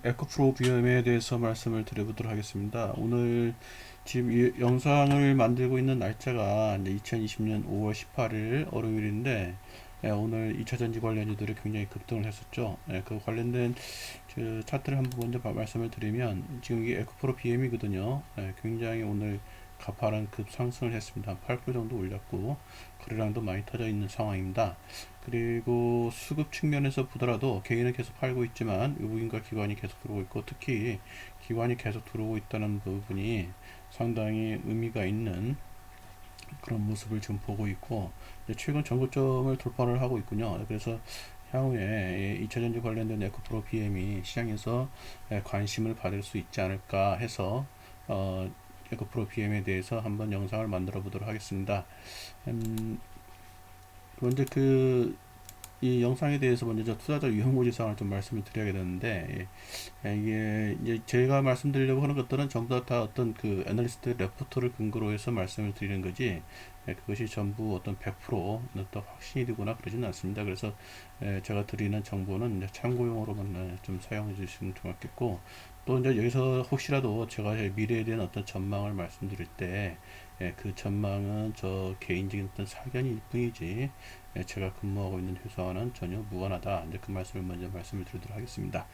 에코프로 BM에 대해서 말씀을 드려보도록 하겠습니다. 오늘 지금 이 영상을 만들고 있는 날짜가 이제 2020년 5월 18일 월요일인데, 오늘 2차 전지 관련주들이 굉장히 급등을 했었죠. 그 관련된 그 차트를 한번 먼저 말씀을 드리면, 지금 이게 에코프로 BM이거든요. 굉장히 오늘 가파른 급상승을 했습니다. 한 8% 정도 올렸고, 거래량도 많이 터져 있는 상황입니다. 그리고 수급 측면에서 보더라도 개인은 계속 팔고 있지만 외국인과 기관이 계속 들어오고 있고, 특히 기관이 계속 들어오고 있다는 부분이 상당히 의미가 있는 그런 모습을 지금 보고 있고, 최근 전고점을 돌파를 하고 있군요. 그래서 향후에 2차전지 관련된 에코프로 BM이 시장에서 관심을 받을 수 있지 않을까 해서 에코프로 BM에 대해서 한번 영상을 만들어 보도록 하겠습니다. 먼저 이 영상에 대해서 먼저 저 투자자 유형고지사항을 좀 말씀을 드려야 되는데, 이게 이제 제가 말씀드리려고 하는 것들은 전부 다 어떤 그 애널리스트 레포트를 근거로 해서 말씀을 드리는 거지, 그것이 전부 어떤 100% 어떤 확신이 되거나 그러지는 않습니다. 그래서 제가 드리는 정보는 이제 참고용으로만 좀 사용해 주시면 좋겠고, 또 이제 여기서 혹시라도 제가 미래에 대한 어떤 전망을 말씀드릴 때, 그 전망은 저 개인적인 어떤 사견일 뿐이지, 제가 근무하고 있는 회사와는 전혀 무관하다. 이제 그 말씀을 먼저 말씀을 드리도록 하겠습니다.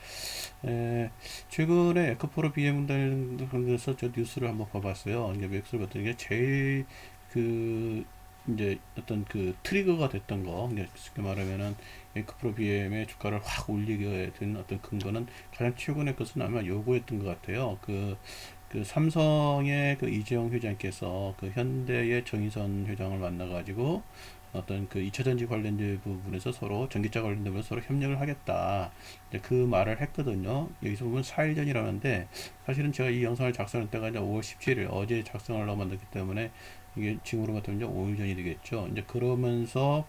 최근에 에코프로 BM에서 저 뉴스를 한번 봐봤어요. 이게 맥스를 봤더니 게 제일 그 이제 어떤 그 트리거가 됐던 거, 쉽게 말하면은 에코프로 BM의 주가를 확 올리게 된 어떤 근거는 가장 최근의 것은 아마 요거였던 것 같아요. 그 삼성의 그 이재용 회장께서 그 현대의 정의선 회장을 만나가지고 어떤 그 2차전지 관련된 부분에서 서로 전기차 관련된 부분에서 서로 협력을 하겠다. 이제 그 말을 했거든요. 여기서 보면 4일 전이라는데, 사실은 제가 이 영상을 작성할 때가 이제 5월 17일, 어제 작성하려고 만들기 때문에 이게 지금으로 같으면 이제 5일 전이 되겠죠. 이제 그러면서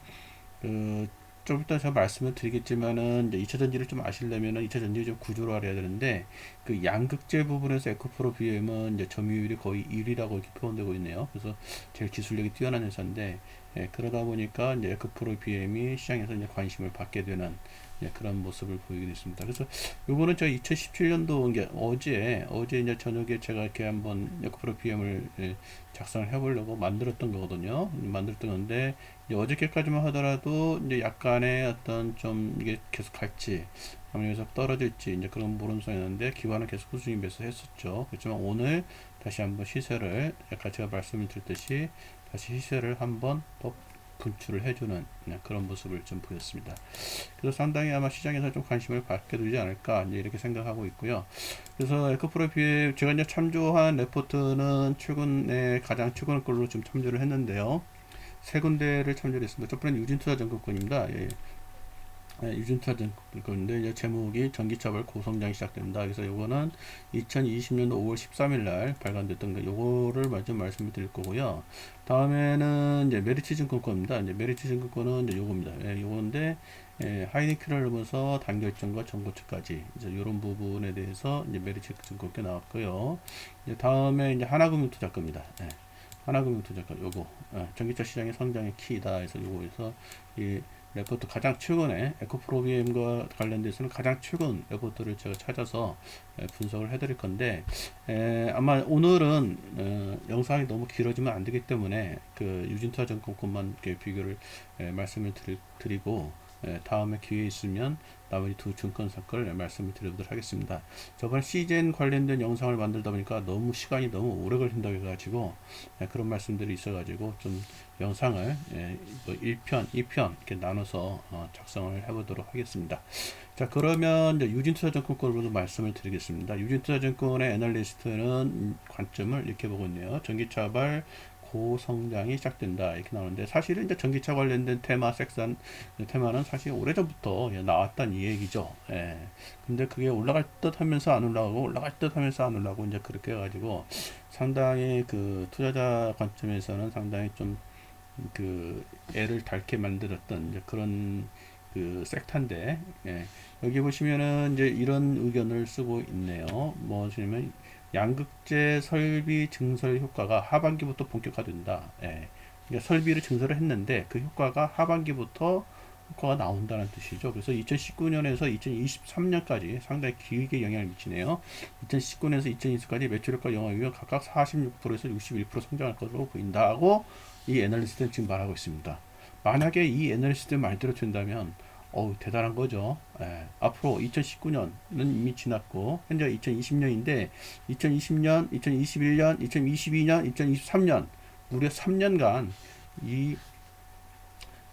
그 좀 이따 제가 말씀을 드리겠지만은, 이제 2차 전지를 좀 아시려면은 2차 전지 좀 구조를 알아야 되는데, 그 양극재 부분에서 에코프로 BM은 이제 점유율이 거의 1위라고 이렇게 표현되고 있네요. 그래서 제일 기술력이 뛰어난 회사인데, 그러다 보니까 이제 에코프로 BM이 시장에서 이제 관심을 받게 되는 그런 모습을 보이게 됐습니다. 그래서 요거는 저 2017년도 이게 어제 이제 저녁에 제가 이렇게 한번 에코프로 BM을 작성을 해보려고 만들었던 거거든요. 만들었던 건데, 이제 어저께까지만 하더라도 이제 약간의 어떤 좀 이게 계속 갈지, 아니면 여기서 떨어질지 이제 그런 모름성이었는데, 기관은 계속 꾸준히 매수했었죠. 그렇지만 오늘 다시 한번 시세를, 아까 제가 말씀을 드렸듯이 다시 시세를 한번 더 분출을 해주는 그런 모습을 좀 보였습니다. 그래서 상당히 아마 시장에서 좀 관심을 받게 되지 않을까 이제 이렇게 생각하고 있고요. 그래서 에코프로 비에 제가 이제 참조한 레포트는 최근에 가장 최근 걸로 좀 참조를 했는데요. 세 군데를 참조를 했습니다. 첫 번째는 유진투자증권입니다. 유진투자증권인데 이제 제목이 전기차발 고성장이 시작됩니다. 그래서 요거는 2020년도 5월 13일 날 발간됐던 거, 요거를 먼저 말씀을 드릴 거고요. 다음에는 이제 메리츠증권 겁니다. 이제 메리츠증권은 이제 요겁니다. 요건데 하이니큐를 넘어서 단결점과 전고체까지 이제 이런 부분에 대해서 이제 메리츠증권께 나왔고요. 이제 다음에 이제 하나금융투자 겁니다. 하나금융투자가 요거 전기차 시장의 성장의 키다 해서 요거에서 이 레포트 가장 최근에 에코프로비엠과 관련돼서는 가장 최근 레포트를 제가 찾아서 분석을 해드릴 건데, 아마 오늘은 영상이 너무 길어지면 안 되기 때문에 그 유진투자증권 것만 비교를 말씀을 드리고, 다음에 기회 있으면 나머지 두 증권사 걸 말씀을 드리도록 하겠습니다. 저번 시젠 관련된 영상을 만들다 보니까 너무 시간이 너무 오래 걸린다고 해가지고 그런 말씀들이 있어가지고 좀 영상을 뭐 1편, 2편 이렇게 나눠서 작성을 해보도록 하겠습니다. 자, 그러면 이제 유진투자증권 걸로 말씀을 드리겠습니다. 유진투자증권의 애널리스트는 관점을 이렇게 보고 있네요. 전기차발 고성장이 시작된다 이렇게 나오는데, 사실은 이제 전기차 관련된 테마는 사실 오래전부터 나왔던 이 얘기죠. 근데 그게 올라갈 듯 하면서 안 올라가고 올라갈 듯 하면서 안 올라가고 이제 그렇게 해가지고 상당히 그 투자자 관점에서는 상당히 좀 그 애를 닳게 만들었던 이제 그런 그 섹터인데, 여기 보시면은 이제 이런 의견을 쓰고 있네요. 뭐냐면 양극재 설비 증설 효과가 하반기부터 본격화된다. 그러니까 설비를 증설을 했는데 그 효과가 하반기부터 효과가 나온다는 뜻이죠. 그래서 2019년에서 2023년까지 상당히 길게 영향을 미치네요. 2019년에서 2020까지 매출액과 영업이익은 각각 46%에서 61% 성장할 것으로 보인다고 이 애널리스트는 지금 말하고 있습니다. 만약에 이 애널리스트 말대로 된다면 대단한 거죠. 앞으로 2019년은 이미 지났고 현재 2020년인데 2020년, 2021년, 2022년, 2023년 무려 3년간 이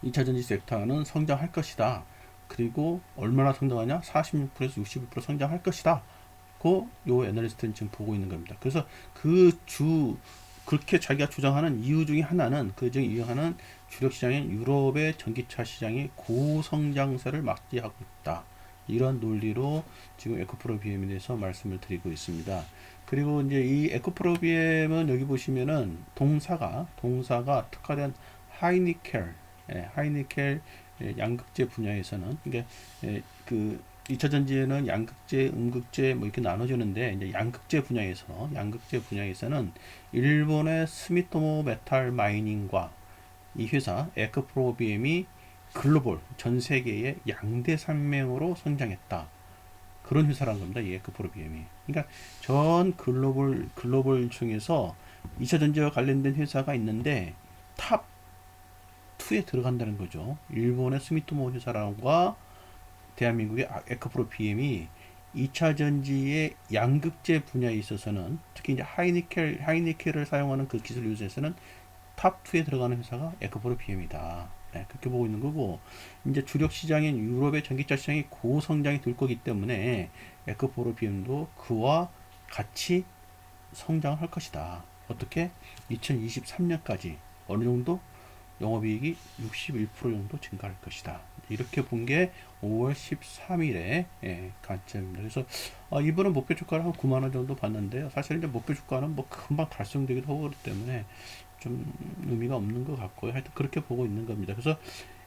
2차전지 섹터는 성장할 것이다. 그리고 얼마나 성장하냐? 46%에서 61% 성장할 것이다. 요 애널리스트는 지금 보고 있는 겁니다. 그래서 그렇게 자기가 주장하는 이유 중에 하나는 그중 이유 하나는 주력 시장인 유럽의 전기차 시장이 고성장세를 맞이하고 있다. 이런 논리로 지금 에코프로 BM에 대해서 말씀을 드리고 있습니다. 그리고 이제 이 에코프로 BM은 여기 보시면은 동사가 특화된 하이니켈, 하이니켈 양극재 분야에서는 이게 그 2차전지에는 양극재, 음극재 뭐 이렇게 나눠지는데 이제 양극재 분야에서는 일본의 스미토모 메탈 마이닝과 이 회사 에코프로비엠이 글로벌 전 세계의 양대 산맥으로 성장했다. 그런 회사란 겁니다. 이 에코프로비엠이. 그러니까 전 글로벌 중에서 2차전지와 관련된 회사가 있는데 탑 2에 들어간다는 거죠. 일본의 스미토모 회사랑과 대한민국의 에코프로 BM이 2차 전지의 양극재 분야에 있어서는 특히 이제 하이니켈을 사용하는 그 기술 유저에서는 탑 2에 들어가는 회사가 에코프로 BM이다. 그렇게 보고 있는 거고 이제 주력 시장인 유럽의 전기차 시장이 고성장이 될 거기 때문에 에코프로 BM도 그와 같이 성장할 것이다. 어떻게? 2023년까지 어느 정도 영업이익이 61% 정도 증가할 것이다. 이렇게 본 게 5월 13일에 관점입니다. 그래서 이번은 목표 주가를 한 9만 원 정도 봤는데요. 사실 이제 목표 주가는 뭐 금방 달성되기도 하고 그렇기 때문에 좀 의미가 없는 것 같고요. 하여튼 그렇게 보고 있는 겁니다. 그래서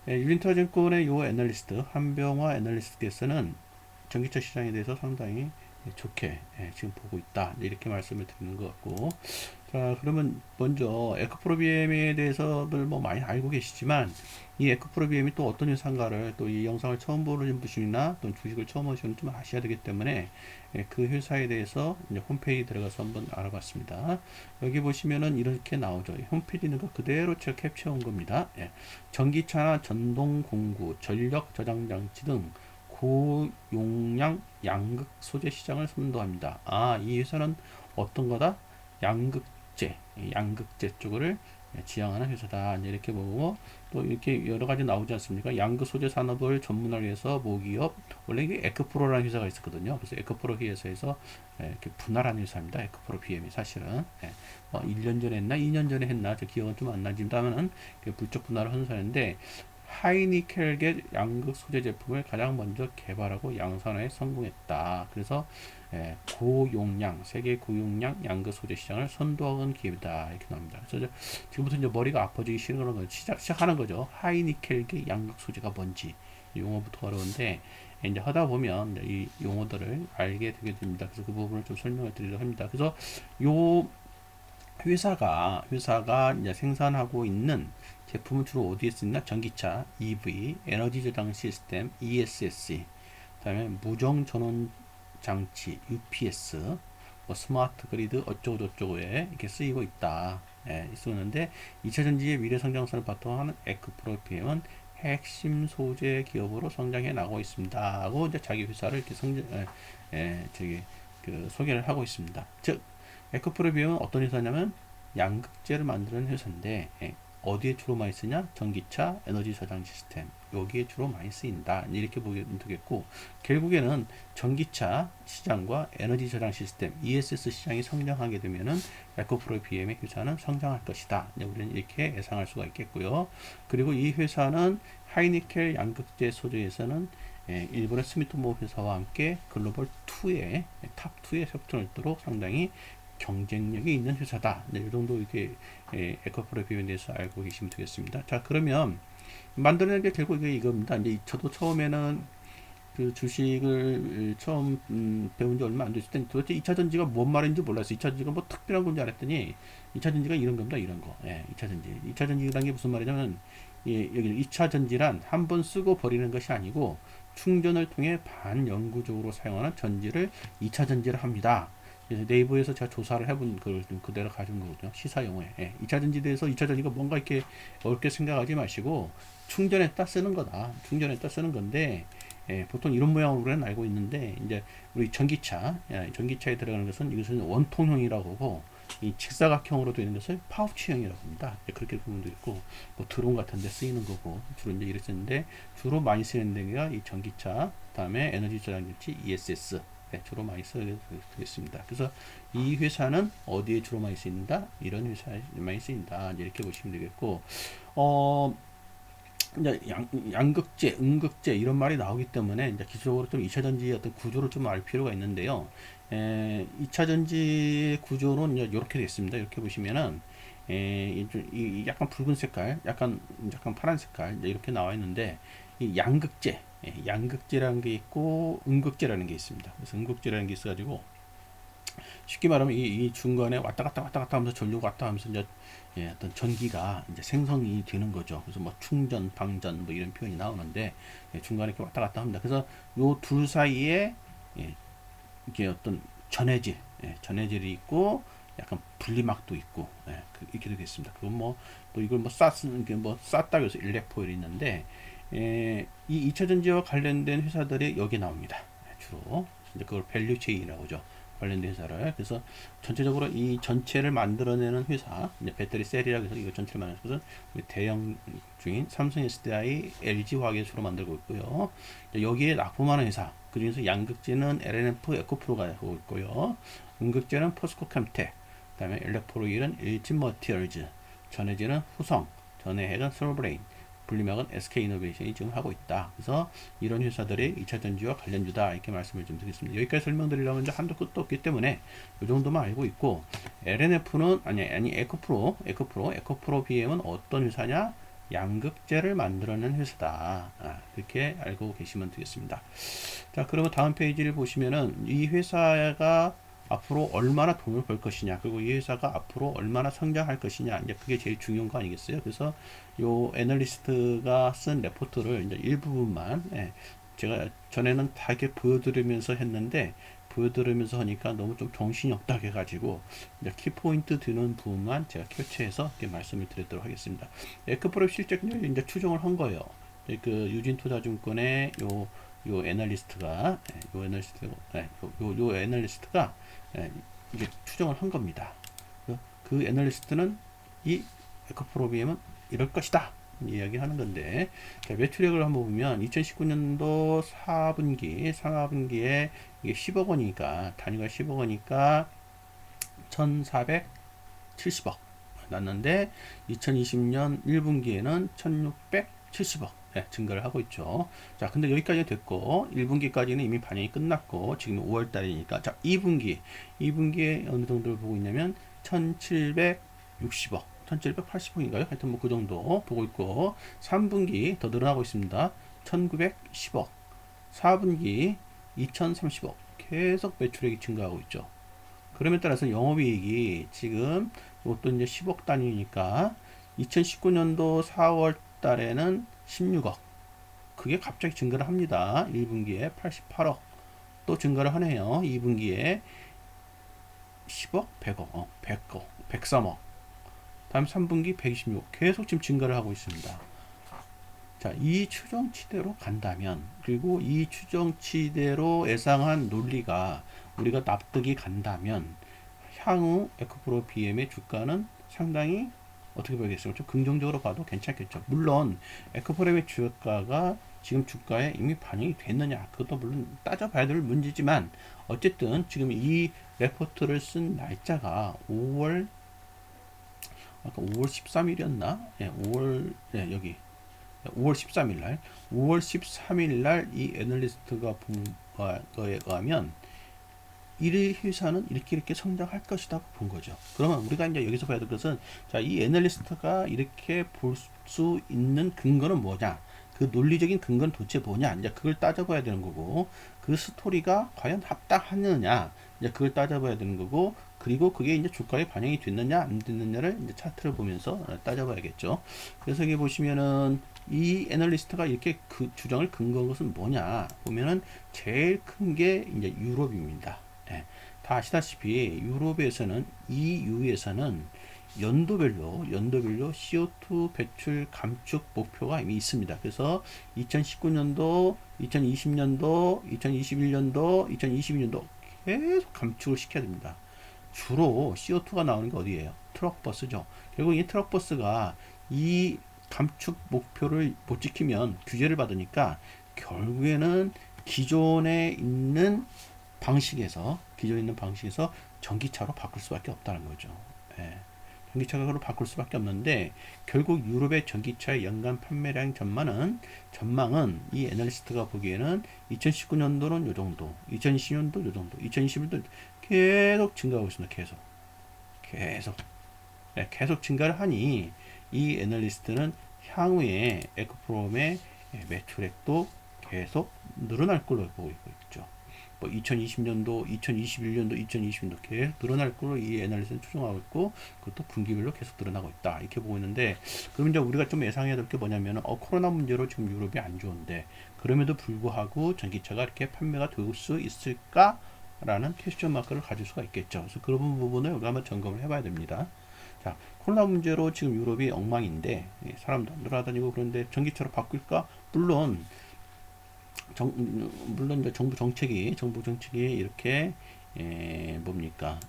유인터증권의 요 애널리스트 한병화 애널리스트께서는 전기차 시장에 대해서 상당히 좋게 지금 보고 있다. 이렇게 말씀을 드리는 것 같고, 자 그러면 먼저 에코프로비엠에 대해서들 뭐 많이 알고 계시지만 이 에코프로비엠이 또 어떤 회사인가를 또 이 영상을 처음 보는 분이나 또 주식을 처음 하시는 좀 아셔야 되기 때문에 그 회사에 대해서 이제 홈페이지 들어가서 한번 알아봤습니다. 여기 보시면은 이렇게 나오죠. 홈페이지 있는 거 그대로 제가 캡처 온 겁니다. 전기차나 전동 공구, 전력 저장 장치 등 고용량 양극 소재 시장을 선도합니다. 이 회사는 어떤 거다? 양극재 쪽을 지향하는 회사다. 이렇게 보고 또 이렇게 여러 가지 나오지 않습니까? 양극 소재 산업을 전문화를 위해서 모기업 원래 이게 에코프로라는 회사가 있었거든요. 그래서 에코프로 회사에서 이렇게 분할한 회사입니다. 에코프로 BM이 사실은 1년 전에 했나 2년 전에 했나 저 기억은 좀 안 나지만은 불적 분할을 한 회사인데 하이니켈계 양극 소재 제품을 가장 먼저 개발하고 양산화에 성공했다. 그래서 세계 고용량 양극 소재 시장을 선도하는 기업이다. 이렇게 나옵니다. 그래서 지금부터 이제 머리가 아파지기 싫은 건 시작하는 거죠. 하이니켈계 양극 소재가 뭔지 용어부터 어려운데 이제 하다 보면 이 용어들을 알게 되게 됩니다. 그래서 그 부분을 좀 설명을 드리려고 합니다. 그래서 요 회사가 이제 생산하고 있는 제품은 주로 어디에 쓰나? 전기차, EV, 에너지 저장 시스템, ESS, 그다음에 무정 전원 장치, UPS, 뭐 스마트 그리드 어쩌고 저쩌고에 이렇게 쓰이고 있다. 있었는데 2차 전지의 미래 성장선을 바탕하는 에코프로 BM은 핵심 소재 기업으로 성장해 나가고 있습니다. 하고 이제 자기 회사를 이렇게 소개를 하고 있습니다. 즉 에코프로 BM은 어떤 회사냐면 양극재를 만드는 회사인데 어디에 주로 많이 쓰냐? 전기차, 에너지 저장 시스템 여기에 주로 많이 쓰인다. 이렇게 보면 되겠고 결국에는 전기차 시장과 에너지 저장 시스템 ESS 시장이 성장하게 되면은 에코프로 BM의 회사는 성장할 것이다. 우리는 이렇게 예상할 수가 있겠고요. 그리고 이 회사는 하이니켈 양극재 소재에서는 일본의 스미토모 회사와 함께 글로벌 2의 탑 2에 속전하도록 상당히 경쟁력이 있는 회사다. 이 정도 이렇게 에코프로 BM에 대해서 알고 계시면 되겠습니다. 자, 그러면 만드는 게 결국 이겁니다. 이제 저도 처음에는 그 주식을 처음 배운 지 얼마 안 됐을 때 도대체 2차 전지가 뭔 말인지 몰랐어요. 2차 전지가 뭐 특별한 건지 알았더니 2차 전지가 이런 겁니다. 이런 거. 2차 전지. 2차 전지라는 게 무슨 말이냐면 여기 2차 전지란 한 번 쓰고 버리는 것이 아니고 충전을 통해 반영구적으로 사용하는 전지를 2차 전지를 합니다. 그래서 네이버에서 제가 조사를 해본 걸 좀 그대로 가진 거거든요. 시사용어에. 예, 2차 전지에 대해서 2차 전지가 뭔가 이렇게 어렵게 생각하지 마시고 충전했다 쓰는 거다. 충전했다 쓰는 건데 예, 보통 이런 모양으로는 알고 있는데 이제 우리 전기차, 전기차에 들어가는 것은 이것은 원통형이라고 하고 이 직사각형으로 되어 있는 것을 파우치형이라고 합니다. 그렇게 보면 되고 뭐 드론 같은 데 쓰이는 거고 주로 이제 이렇게 쓰는데 주로 많이 쓰이는 데가 이 전기차, 그다음에 에너지 저장장치 ESS 주로 많이 쓰게 되겠습니다. 그래서 이 회사는 어디에 주로 많이 쓰인다? 이런 회사에 많이 쓰인다. 이렇게 보시면 되겠고 이제 양극재, 음극재 이런 말이 나오기 때문에 이제 기술적으로 좀 2차 전지의 어떤 구조를 좀 알 필요가 있는데요. 2차 전지 구조는 이렇게 되어 있습니다. 이렇게 보시면은 약간 붉은 색깔, 약간 파란 색깔 이렇게 나와 있는데 이 양극재, 양극재라는 게 있고 음극재라는 게 있습니다. 그래서 음극재라는 게 있어가지고 쉽게 말하면 이 중간에 왔다 갔다 하면서 전류가 왔다 하면서 이제 어떤 전기가 이제 생성이 되는 거죠. 그래서 뭐 충전, 방전 뭐 이런 표현이 나오는데 중간에 이렇게 왔다 갔다 합니다. 그래서 요 둘 사이에 이게 어떤 전해질, 전해질이 있고 약간 분리막도 있고 이렇게 되겠습니다. 그건 뭐 또 이걸 뭐 쌌다 그래서 일렉포일이 있는데 이 2차 전지와 관련된 회사들이 여기 나옵니다. 주로 이제 그걸 밸류 체인이라고 하죠. 관련된 회사를. 그래서 전체적으로 이 전체를 만들어내는 회사, 이제 배터리 셀이라고 해서 이거 전체를 만드는 것은 대형 중인 삼성 SDI, LG 화학이 주로 만들고 있고요. 여기에 납품하는 회사, 그 중에서 양극재는 LNF 에코프로가 하고 있고요. 음극재는 포스코 캠텍, 그다음에 일렉트로일은 일진 머티얼즈, 전해질은 후성, 전해핵은 솔브레인, 분리막은 SK이노베이션이 지금 하고 있다. 그래서 이런 회사들이 2차 전지와 관련주다 이렇게 말씀을 좀 드리겠습니다. 여기까지 설명드리려면 이제 한도 끝도 없기 때문에 이 정도만 알고 있고 LNF는 아니 에코프로 BM은 어떤 회사냐? 양극재를 만들어낸 회사다. 그렇게 알고 계시면 되겠습니다. 자, 그러면 다음 페이지를 보시면은 이 회사가 앞으로 얼마나 돈을 벌 것이냐, 그리고 이 회사가 앞으로 얼마나 성장할 것이냐, 이제 그게 제일 중요한 거 아니겠어요? 그래서 요 애널리스트가 쓴 레포트를 이제 일부분만 제가 전에는 다 이렇게 보여드리면서 했는데 보여드리면서 하니까 너무 좀 정신이 없다 해가지고 이제 키포인트 드는 부분만 제가 캡처해서 이렇게 말씀을 드리도록 하겠습니다. 에크프로 실적률 이제 추정을 한 거예요. 그 유진투자증권의 요 애널리스트가 요 애널리스트가 이제 추정을 한 겁니다. 그 애널리스트는 이 에코프로 BM은 이럴 것이다 이야기하는 건데, 자, 매출액을 한번 보면 2019년도 4분기에 이게 10억 원이니까 단위가 10억 원이니까 1,470억 났는데 2020년 1분기에는 1,670억 증가를 하고 있죠. 자, 근데 여기까지 됐고 1분기까지는 이미 반영이 끝났고 지금 5월 달이니까 자, 2분기에 어느 정도를 보고 있냐면 1,760억 1780억인가요? 하여튼 뭐 그 정도 보고 있고 3분기 더 늘어나고 있습니다. 1910억 4분기 2030억 계속 매출액이 증가하고 있죠. 그러면 따라서 영업이익이 지금 이것도 이제 10억 단위니까 2019년도 4월 달에는 16억 그게 갑자기 증가를 합니다. 1분기에 88억 또 증가를 하네요. 2분기에 10억 100억 100억 103억 다음 3분기 126억 계속 지금 증가를 하고 있습니다. 자, 이 추정치대로 간다면 그리고 이 추정치대로 예상한 논리가 우리가 납득이 간다면 향후 에코프로 BM의 주가는 상당히 어떻게 보겠어요? 좀 긍정적으로 봐도 괜찮겠죠. 물론 에코프로의 주가가 지금 주가에 이미 반영이 됐느냐 그것도 물론 따져봐야 될 문제지만 어쨌든 지금 이 레포트를 쓴 날짜가 5월 13일이었나? 예, 5월 여기 5월 13일 날 5월 13일 날 이 애널리스트가 본 거에 의하면 이 회사는 이렇게 성장할 것이다 본 거죠. 그러면 우리가 이제 여기서 봐야 될 것은 자, 이 애널리스트가 이렇게 볼 수 있는 근거는 뭐냐? 그 논리적인 근거는 도대체 뭐냐? 이제 그걸 따져봐야 되는 거고 그 스토리가 과연 합당하느냐? 이제 그걸 따져봐야 되는 거고, 그리고 그게 이제 주가에 반영이 됐느냐 안 됐느냐를 이제 차트를 보면서 따져봐야겠죠. 그래서 여기 보시면은 이 애널리스트가 이렇게 그 주장을 근거한 것은 뭐냐 보면은 제일 큰 게 이제 유럽입니다. 예. 다 아시다시피 유럽에서는 EU에서는 연도별로 CO2 배출 감축 목표가 이미 있습니다. 그래서 2019년도, 2020년도, 2021년도, 2022년도 계속 감축을 시켜야 됩니다. 주로 CO2가 나오는 게 어디예요? 트럭버스죠. 결국 이 트럭버스가 이 감축 목표를 못 지키면 규제를 받으니까 결국에는 기존에 있는 방식에서 전기차로 바꿀 수밖에 없다는 거죠. 예. 전기차로 바꿀 수밖에 없는데 결국 유럽의 전기차의 연간 판매량 전망은 이 애널리스트가 보기에는 2019년도는 요 정도, 2020년도 요 정도, 2021년도 계속 증가하고 있습니다. 계속 증가를 하니 이 애널리스트는 향후에 에코프롬의 매출액도 계속 늘어날 걸로 보고 있죠. 뭐 2020년도, 2021년도, 2020년도 계속 늘어날 걸로 이 애널리스트는 추정하고 있고, 그것도 분기별로 계속 늘어나고 있다 이렇게 보고 있는데, 그럼 이제 우리가 좀 예상해야 될 게 뭐냐면 코로나 문제로 지금 유럽이 안 좋은데 그럼에도 불구하고 전기차가 이렇게 판매가 될 수 있을까? 라는 퀘스천 마크를 가질 수가 있겠죠. 그래서 그런 부분을 우리가 한번 점검을 해봐야 됩니다. 자, 코로나 문제로 지금 유럽이 엉망인데 사람도 안 돌아다니고 그런데 전기차로 바꿀까? 물론 이제 정부 정책이 이렇게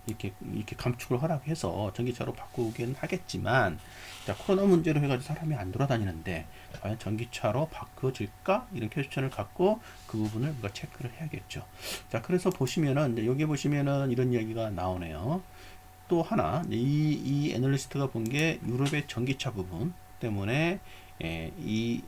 이렇게 감축을 허락해서 전기차로 바꾸긴 하겠지만, 자, 코로나 문제로 해가지고 사람이 안 돌아다니는데 과연 전기차로 바꿔질까? 이런 퀘스천을 갖고 그 부분을 우리가 체크를 해야겠죠. 자, 그래서 보시면은 여기 보시면은 이런 이야기가 나오네요. 또 하나, 이 애널리스트가 본 게 유럽의 전기차 부분 때문에 이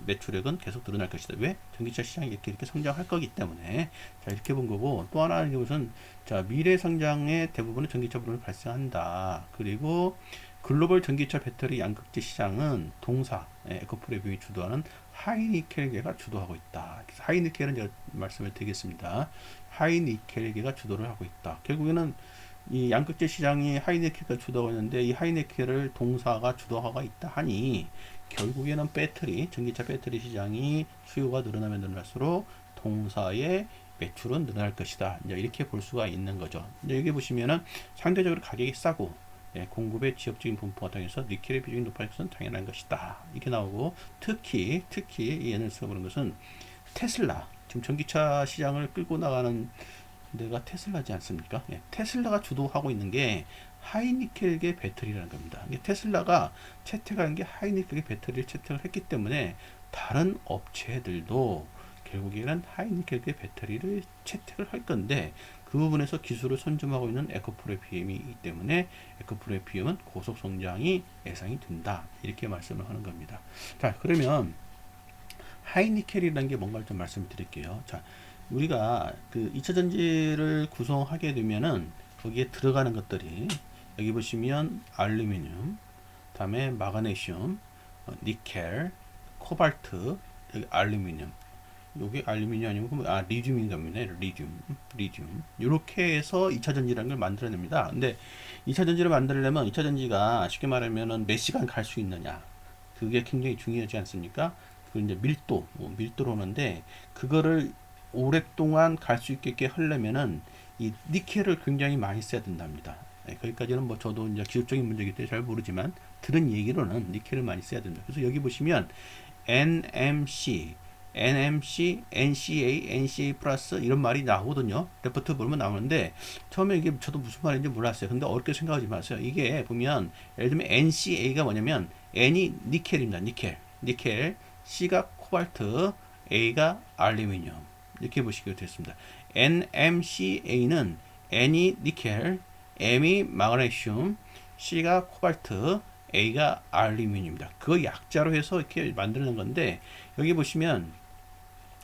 매출액은 계속 늘어날 것이다. 왜? 전기차 시장이 이렇게 성장할 거기 때문에. 자, 이렇게 본 거고, 또 하나는 이것은, 자, 미래 성장의 대부분은 전기차 부분을 발생한다. 그리고 글로벌 전기차 배터리 양극재 시장은 동사, 에코프로비움이 주도하는 하이니켈계가 주도하고 있다. 그래서 하이니켈은 제가 말씀을 드리겠습니다. 하이니켈계가 주도를 하고 있다. 결국에는 이 양극재 시장이 하이니켈가 주도하고 있는데 이 하이니켈을 동사가 주도하고 있다 하니 결국에는 전기차 배터리 시장이 수요가 늘어나면 늘어날수록 동사의 매출은 늘어날 것이다. 이제 이렇게 볼 수가 있는 거죠. 이제 여기 보시면은 상대적으로 가격이 싸고 공급의 지역적인 분포가 당해서 니켈의 비중이 높아질 것은 당연한 것이다. 이렇게 나오고 특히 이 애널리스트가 보는 것은 테슬라, 지금 전기차 시장을 끌고 나가는 내가 테슬라지 않습니까? 테슬라가 주도하고 있는 게 하이니켈계 배터리라는 겁니다. 테슬라가 채택하는 게 하이니켈계 배터리를 채택을 했기 때문에 다른 업체들도 결국에는 하이니켈계 배터리를 채택을 할 건데 그 부분에서 기술을 선점하고 있는 에코프로비움이기 때문에 에코프로비움은 고속 성장이 예상이 된다. 이렇게 말씀을 하는 겁니다. 자, 그러면 하이니켈이라는 게 뭔가를 좀 말씀을 드릴게요. 자, 우리가 그 2차 전지를 구성하게 되면은 거기에 들어가는 것들이 여기 보시면 알루미늄, 다음에 마그네슘, 니켈, 코발트, 여기 알루미늄, 요게 알루미늄 아니면 리튬인 겁니다. 리튬. 이렇게 해서 2차 전지라는 걸 만들어냅니다. 근데 2차 전지를 만들려면 2차 전지가 쉽게 말하면은 몇 시간 갈 수 있느냐, 그게 굉장히 중요하지 않습니까? 그 이제 밀도로 오는데 그거를 오랫동안 갈 수 있게 하려면은 이 니켈을 굉장히 많이 써야 된답니다. 거기까지는 뭐 저도 이제 기술적인 문제이기 때문에 잘 모르지만 들은 얘기로는 니켈을 많이 써야 된다. 그래서 여기 보시면 NMC, NCA 플러스 이런 말이 나오거든요. 레포트 보면 나오는데 처음에 이게 저도 무슨 말인지 몰랐어요. 근데 어렵게 생각하지 마세요. 이게 보면 예를 들면 NCA가 뭐냐면 N이 니켈입니다. 니켈, C가 코발트, A가 알루미늄. 이렇게 보시게 됐습니다. NMCA는 N이 니켈, M이 마그네슘, C가 코발트, A가 알루미늄입니다. 그 약자로 해서 이렇게 만드는 건데 여기 보시면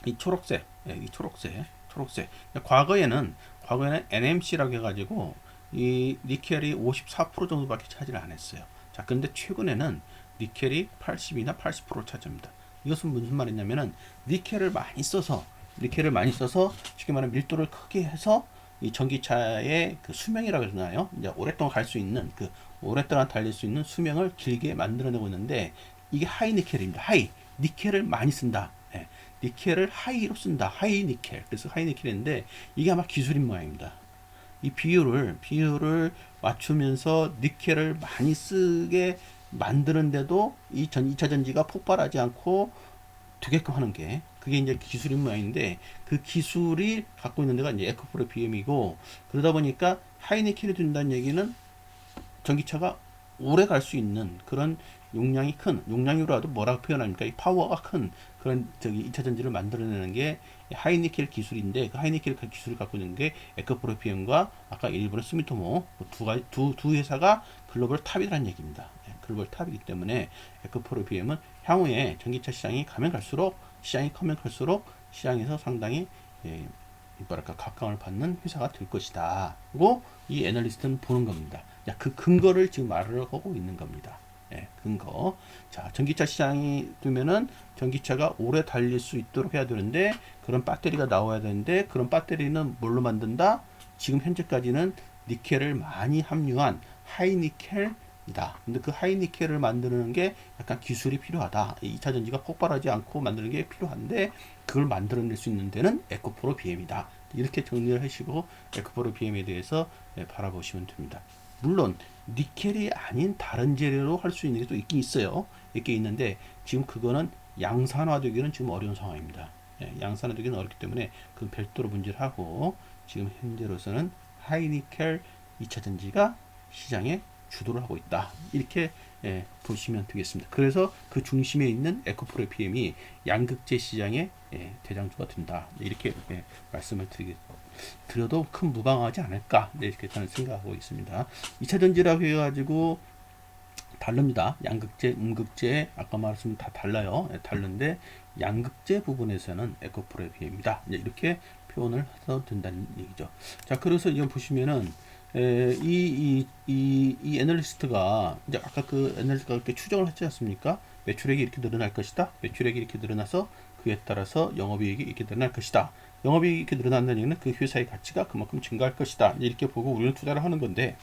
이 초록색. 과거에는 NMC라고 해가지고 이 니켈이 54% 정도밖에 차지를 안 했어요. 자, 근데 최근에는 니켈이 80이나 80% 차지합니다. 이것은 무슨 말이냐면은 니켈을 많이 써서 쉽게 말하면 밀도를 크게 해서 이 전기차의 그 수명이라고 그러나요? 이제 오랫동안 갈 수 있는 그 오랫동안 달릴 수 있는 수명을 길게 만들어내고 있는데 이게 하이 니켈입니다. 하이 니켈을 많이 쓴다. 예, 니켈을 하이로 쓴다. 하이 니켈. 그래서 하이 니켈인데 이게 아마 기술인 모양입니다. 이 비율을 맞추면서 니켈을 많이 쓰게 만드는데도 이 2차 전지가 폭발하지 않고 되게끔 하는 게 그게 이제 기술인 모양인데 그 기술이 갖고 있는 데가 이제 에코프로 BM이고 그러다 보니까 하이니켈이 된다는 얘기는 전기차가 오래 갈 수 있는 그런 용량이 큰 용량이라도 뭐라고 표현합니까? 이 파워가 큰 그런 저기 2차 전지를 만들어내는 게 하이니켈 기술인데 그 하이니켈 기술을 갖고 있는 게 에코프로피엠과 아까 일본의 스미토모 두 회사가 글로벌 탑이라는 얘기입니다. 글로벌 탑이기 때문에 에코프로피엠은 향후에 전기차 시장이 가면 갈수록 시장이 커면 갈수록 시장에서 상당히 뭐랄까 각광을 받는 회사가 될 것이다. 그리고 이 애널리스트는 보는 겁니다. 그 근거를 지금 말을 하고 있는 겁니다. 근거. 자, 전기차 시장이 되면은 전기차가 오래 달릴 수 있도록 해야 되는데 그런 배터리가 나와야 되는데 그런 배터리는 뭘로 만든다? 지금 현재까지는 니켈을 많이 함유한 하이니켈이다. 근데 그 하이니켈을 만드는 게 약간 기술이 필요하다. 2차 전지가 폭발하지 않고 만드는 게 필요한데 그걸 만들어낼 수 있는 데는 에코프로 BM이다. 이렇게 정리를 하시고 에코프로 BM에 대해서 바라보시면 됩니다. 물론 니켈이 아닌 다른 재료로 할 수 있는 게 또 있긴 있어요. 있긴 있는데 지금 그거는 양산화되기는 지금 어려운 상황입니다. 양산화되기는 어렵기 때문에 그 별도로 문제를 하고 지금 현재로서는 하이니켈 2차 전지가 시장에 주도를 하고 있다. 이렇게 보시면 되겠습니다. 그래서 그 중심에 있는 에코프로 PM이 양극재 시장의 대장주가 된다. 이렇게 말씀을 드려도 큰 무방하지 않을까 이렇게 저는 생각하고 있습니다. 2차 전지라고 해가지고 다릅니다. 양극재, 음극재 아까 말했으면 다 달라요. 다른데 양극재 부분에서는 에코프로 PM이다. 이렇게 표현을 해도 된다는 얘기죠. 자, 그래서 이거 보시면은 이 애널리스트가 이제 아까 그 애널리스트가 이렇게 추정을 했지 않습니까? 매출액이 이렇게 늘어날 것이다. 매출액이 이렇게 늘어나서 그에 따라서 영업이익이 이렇게 늘어날 것이다. 영업이익이 이렇게 늘어난다는 얘기는 그 회사의 가치가 그만큼 증가할 것이다. 이렇게 보고 우리는 투자를 하는 건데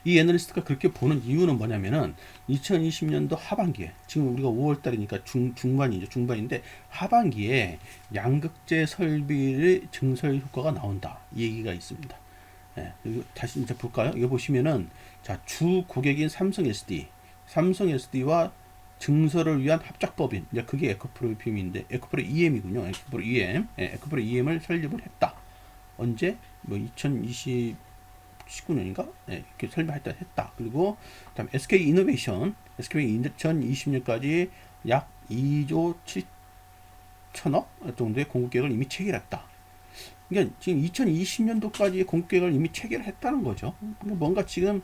이 애널리스트가 그렇게 보는 이유는 뭐냐면은 2020년도 하반기에 지금 우리가 5월달이니까 중반인데 하반기에 양극재 설비의 증설 효과가 나온다. 이 얘기가 있습니다. 다시 이제 볼까요? 이거 보시면은 자, 주 고객인 삼성 SD와 증설을 위한 합작법인 이제 그게 에코프로 PM인데 에코프로 EM이군요. 에코프로 EM을 설립을 했다. 언제? 뭐 2019년인가? 이렇게 설립했다. 그리고 그다음 SK 이노베이션 2020년까지 약 2조 7천억 정도의 공급 계획을 이미 체결했다. 그러니까 지금 2020년도까지 공급계획을 이미 체결했다는 거죠. 그러니까 뭔가 지금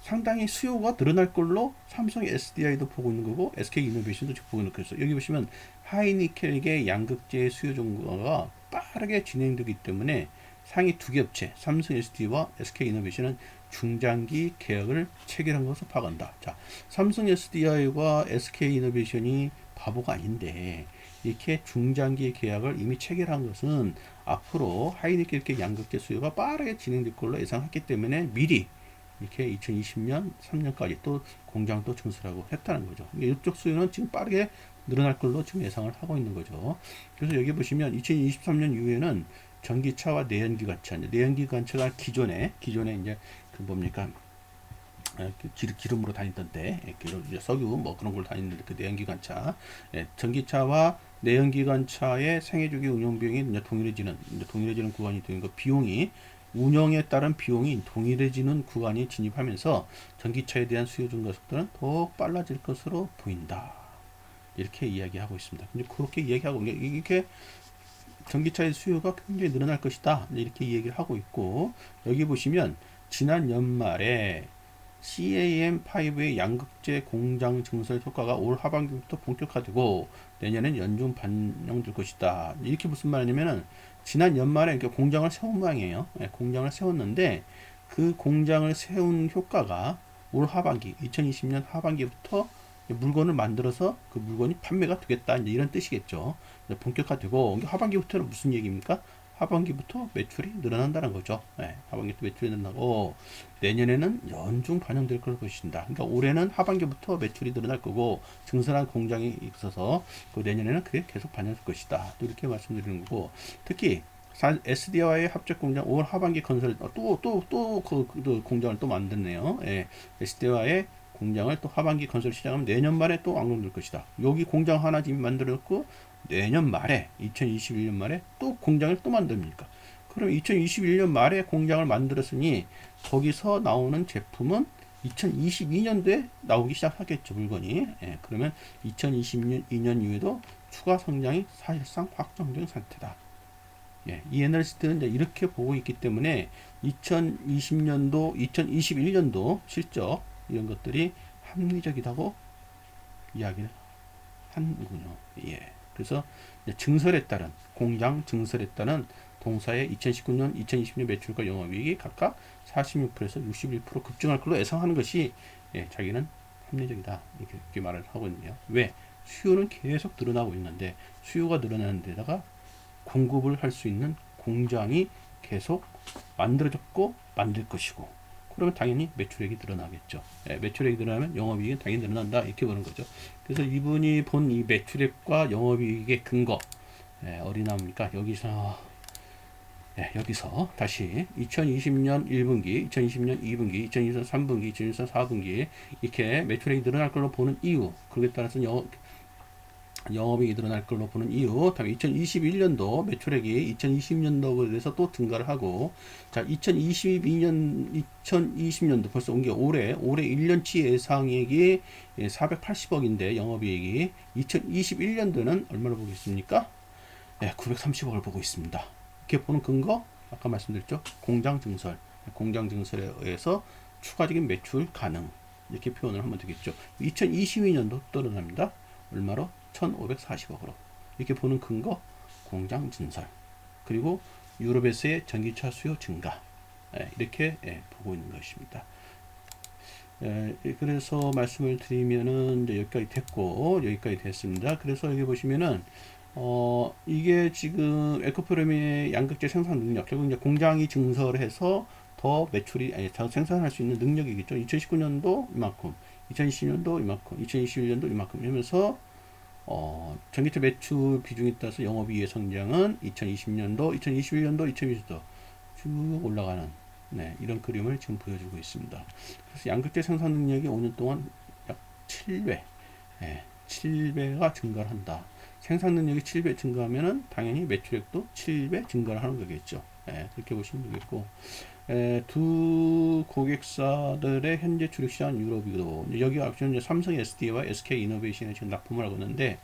상당히 수요가 늘어날 걸로 삼성 SDI도 보고 있는 거고 SK 이노베이션도 지금 보고 있는 거죠. 여기 보시면 하이니켈의 양극재 수요 증가가 빠르게 진행되기 때문에 상위 두 개 업체 삼성 SD와 SK 이노베이션은 중장기 계약을 체결한 것으로 파악한다. 자, 삼성 SDI와 SK 이노베이션이 바보가 아닌데 이렇게 중장기 계약을 이미 체결한 것은 앞으로 하이니켈 양극재 수요가 빠르게 진행될 걸로 예상했기 때문에 미리 이렇게 2020년 3년까지 또 공장도 증설하고 했다는 거죠. 이쪽 수요는 지금 빠르게 늘어날 걸로 지금 예상을 하고 있는 거죠. 그래서 여기 보시면 2023년 이후에는 전기차와 내연기관차가 기존에 이제 그 뭡니까 기름으로 다니던 때 석유 뭐 그런 걸 다니는데 그 내연기관차 전기차와 내연기관차의 생애주기 운영 비용이 동일해지는 구간이 되는 거 비용이 운영에 따른 비용이 동일해지는 구간이 진입하면서 전기차에 대한 수요 증가 속도는 더욱 빨라질 것으로 보인다. 이렇게 이야기하고 있습니다. 근데 그렇게 이야기하고 이렇게 전기차의 수요가 굉장히 늘어날 것이다. 이렇게 얘기를 하고 있고 여기 보시면 지난 연말에 CAM5의 양극재 공장 증설 효과가 올 하반기부터 본격화되고 내년엔 연중 반영될 것이다. 이렇게 무슨 말이냐면은 지난 연말에 공장을 세운 모양이에요. 공장을 세웠는데 그 공장을 세운 효과가 올 하반기 2020년 하반기부터 물건을 만들어서 그 물건이 판매가 되겠다. 이제 이런 뜻이겠죠. 본격화되고 하반기부터는 무슨 얘기입니까? 하반기부터 매출이 늘어난다는 거죠. 예, 하반기부터 매출이 늘어나고 내년에는 연중 반영될 걸 보신다. 그러니까 올해는 하반기부터 매출이 늘어날 거고 증설한 공장이 있어서 그 내년에는 그게 계속 반영될 것이다. 또 이렇게 말씀드리는 거고 특히 SD와의 합작 공장 올 하반기 건설 그 공장을 또 만드네요. 예, SD와의 공장을 또 하반기 건설 시작하면 내년 말에 또 완공될 것이다. 여기 공장 하나 지금 만들었고 내년 말에 2021년 말에 또 공장을 또 만듭니까? 그럼 2021년 말에 공장을 만들었으니 거기서 나오는 제품은 2022년도에 나오기 시작하겠죠, 물건이. 예, 그러면 2022년 이후에도 추가 성장이 사실상 확정된 상태다. 예, 이 애널리스트는 이제 이렇게 보고 있기 때문에 2020년도, 2021년도 실적 이런 것들이 합리적이라고 이야기를 하는군요. 예. 그래서 증설에 따른 공장 증설에 따른 동사의 2019년, 2020년 매출과 영업이익이 각각 46%에서 61% 급증할 걸로 예상하는 것이 예, 자기는 합리적이다 이렇게 말을 하고 있네요. 왜? 수요는 계속 늘어나고 있는데 수요가 늘어나는 데다가 공급을 할 수 있는 공장이 계속 만들어졌고 만들 것이고 그러면 당연히 매출액이 늘어나겠죠. 예, 매출액이 늘어나면 영업이익은 당연히 늘어난다 이렇게 보는 거죠. 그래서 이분이 본 이 매출액과 영업이익의 근거 예, 어디 나옵니까? 여기서 예, 여기서 다시 2020년 1분기, 2020년 2분기, 2023 3분기, 2023 4분기 이렇게 매출액이 늘어날 걸로 보는 이유 그에 따라서 영업이익이 늘어날 걸로 보는 이유, 다음에 2021년도 매출액이 2020년도에 대해서 또 증가를 하고, 자, 2020년도 벌써 온 게 올해 1년치 예상액이 480억인데 영업이익이 2021년도는 얼마를 보겠습니까? 네, 930억을 보고 있습니다. 이렇게 보는 근거, 아까 말씀드렸죠? 공장 증설에 의해서 추가적인 매출 가능. 이렇게 표현을 하면 되겠죠. 2022년도 떨어납니다. 얼마로? 1540억으로. 이렇게 보는 근거, 공장 증설. 그리고 유럽에서의 전기차 수요 증가. 이렇게 보고 있는 것입니다. 그래서 말씀을 드리면은 이제 여기까지 됐고, 여기까지 됐습니다. 그래서 여기 보시면은, 이게 지금 에코프롬의 양극재 생산 능력, 결국 이제 공장이 증설을 해서 더 매출이, 더 생산할 수 있는 능력이겠죠. 2019년도 이만큼, 2020년도 이만큼, 2021년도 이만큼 이러면서 전기차 매출 비중에 따라서 영업이익의 성장은 2020년도, 2021년도, 2022년도 쭉 올라가는 이런 그림을 지금 보여주고 있습니다. 그래서 양극재 생산 능력이 5년 동안 약 7배, 7배가 증가를 한다. 생산 능력이 7배 증가하면은 당연히 매출액도 7배 증가를 하는 거겠죠. 그렇게 보시면 되겠고, 두 고객사들의 현재 주력 시장 유럽이고 여기 앞서 삼성 SD와 SK 이노베이션에 지금 납품을 하고 있는데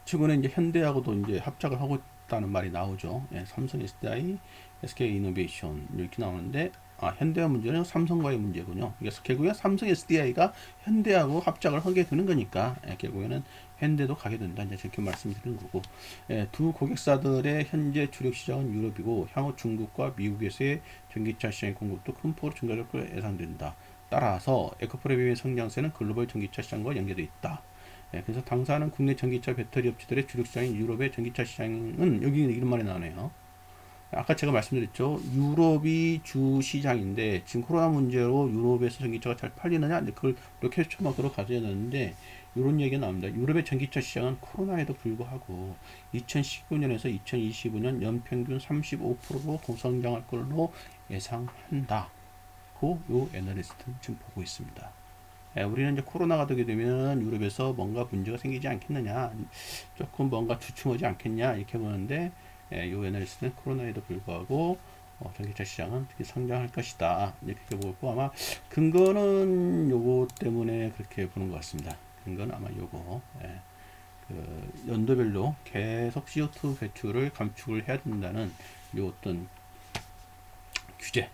최근에 이제 현대하고도 이제 합작을 하고 있다는 말이 나오죠. 삼성 SDI, SK 이노베이션 이렇게 나오는데 현대와 문제는 삼성과의 문제군요. 그래서 결국에 삼성 SDI가 현대하고 합작을 하게 되는 거니까 결국에는 현대도 가게 된다. 이제 이렇게 말씀드리는 거고, 두 고객사들의 현재 주력 시장은 유럽이고 향후 중국과 미국에서의 전기차 시장 공급도 큰 폭으로 증가할 것으로 예상된다. 따라서 에코프로비의 성장세는 글로벌 전기차 시장과 연계되어 있다. 그래서 당사는 국내 전기차 배터리 업체들의 주력 시장인 유럽의 전기차 시장은 여기 이런 말이 나오네요. 아까 제가 말씀드렸죠. 유럽이 주 시장인데 지금 코로나 문제로 유럽에서 전기차가 잘 팔리느냐? 그걸 로켓 초막으로 가져야 되는데 이런 얘기가 나옵니다. 유럽의 전기차 시장은 코로나에도 불구하고 2019년에서 2025년 연평균 35%로 고성장할 걸로 예상한다. 요 애널리스트는 지금 보고 있습니다. 우리는 이제 코로나가 되게 되면 유럽에서 뭔가 문제가 생기지 않겠느냐, 조금 뭔가 주춤하지 않겠냐 이렇게 보는데 요 애널리스트는 코로나에도 불구하고 전기차 시장은 특히 성장할 것이다 이렇게 보고 아마 근거는 요거 때문에 그렇게 보는 것 같습니다. 근거는 아마 요거 그 연도별로 계속 CO2 배출을 감축을 해야 된다는 요 어떤 규제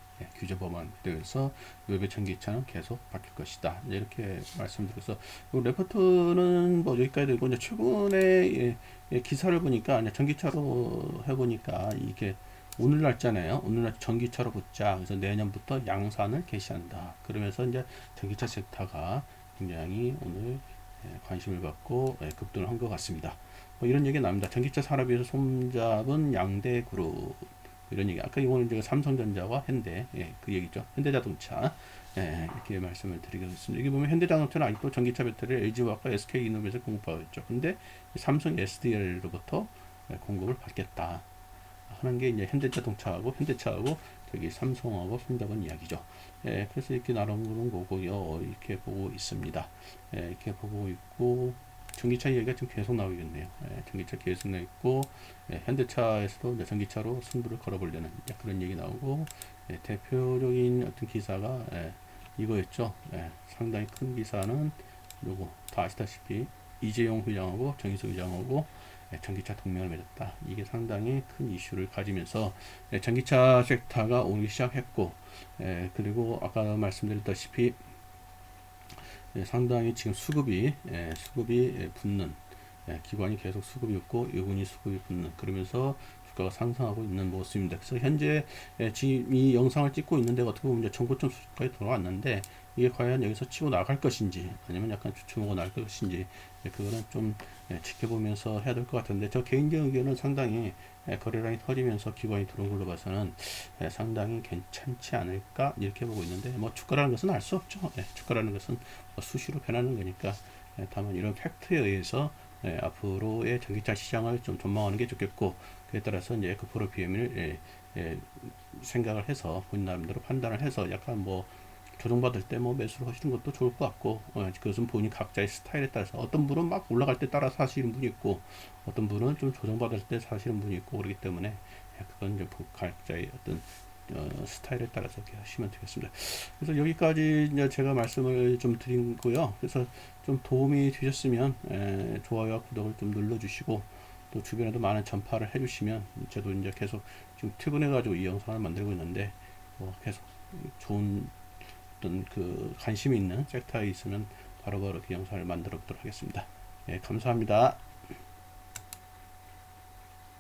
법안에 대해서 유럽의 전기차는 계속 바뀔 것이다. 이렇게 말씀드려서 이 레포트는 뭐 여기까지 되고 이제 최근에 기사를 보니까 이제 전기차로 해보니까 이게 오늘 날짜네요. 오늘 날 전기차로 붙자. 그래서 내년부터 양산을 개시한다. 그러면서 이제 전기차 섹터가 굉장히 오늘 관심을 받고 급등을 한 것 같습니다. 뭐 이런 얘기 나옵니다. 전기차 산업에서 손잡은 양대 그룹 이런 얘기. 아까 이거는 이제 삼성전자와 현대 그 얘기죠. 현대자동차 이렇게 말씀을 드리겠습니다. 여기 보면 현대자동차는 아직도 전기차 배터리를 LG화학과 SK이노베에서 공급하고 있죠. 근데 삼성 SDL로부터 공급을 받겠다 하는 게 이제 현대자동차하고 현대차하고 저기 삼성하고 손잡은 이야기죠. 그래서 이렇게 나눠보는 거고요. 이렇게 보고 있습니다. 이렇게 보고 있고 전기차 이야기가 좀 계속 나오겠네요. 전기차 계속 나있고 현대차에서도 이제 전기차로 승부를 걸어보려는 그런 얘기 나오고 대표적인 어떤 기사가 이거였죠. 상당히 큰 기사는 요거 다 아시다시피 이재용 회장하고 정의석 회장하고 전기차 동맹을 맺었다. 이게 상당히 큰 이슈를 가지면서 전기차 섹터가 오기 시작했고 그리고 아까 말씀드렸다시피 상당히 지금 수급이 붙는 기관이 계속 수급이 없고 요군이 수급이 붙는 그러면서 주가가 상승하고 있는 모습입니다. 그래서 현재 지금 이 영상을 찍고 있는 데가 어떻게 보면 이제 전고점 수준까지 돌아왔는데 이게 과연 여기서 치고 나갈 것인지 아니면 약간 주춤하고 나갈 것인지 그거는 좀 지켜보면서 해야 될 것 같은데 저 개인적인 의견은 상당히 거래량이 터지면서 기관이 들어온 걸로 봐서는 상당히 괜찮지 않을까 이렇게 보고 있는데 뭐 주가라는 것은 알 수 없죠. 주가라는 것은 뭐 수시로 변하는 거니까 다만 이런 팩트에 의해서 앞으로의 전기차 시장을 좀 전망하는 게 좋겠고 그에 따라서 이제 에코프로 BM을 생각을 해서 본인 나름대로 판단을 해서 약간 뭐 조정받을 때 뭐 매수를 하시는 것도 좋을 것 같고 그것은 본인 각자의 스타일에 따라서 어떤 분은 막 올라갈 때 따라 사시는 분이 있고 어떤 분은 좀 조정받을 때 사시는 분이 있고 그렇기 때문에 그건 이제 각자의 어떤 스타일에 따라서 이렇게 하시면 되겠습니다. 그래서 여기까지 이제 제가 말씀을 좀 드리고요. 그래서 좀 도움이 되셨으면 좋아요와 구독을 좀 눌러주시고 또 주변에도 많은 전파를 해주시면 저도 이제 계속 지금 퇴근해가지고 이 영상을 만들고 있는데 계속 좋은 어떤 그 관심이 있는 섹터에 있으면 바로바로 그 영상을 만들어 보도록 하겠습니다. 감사합니다.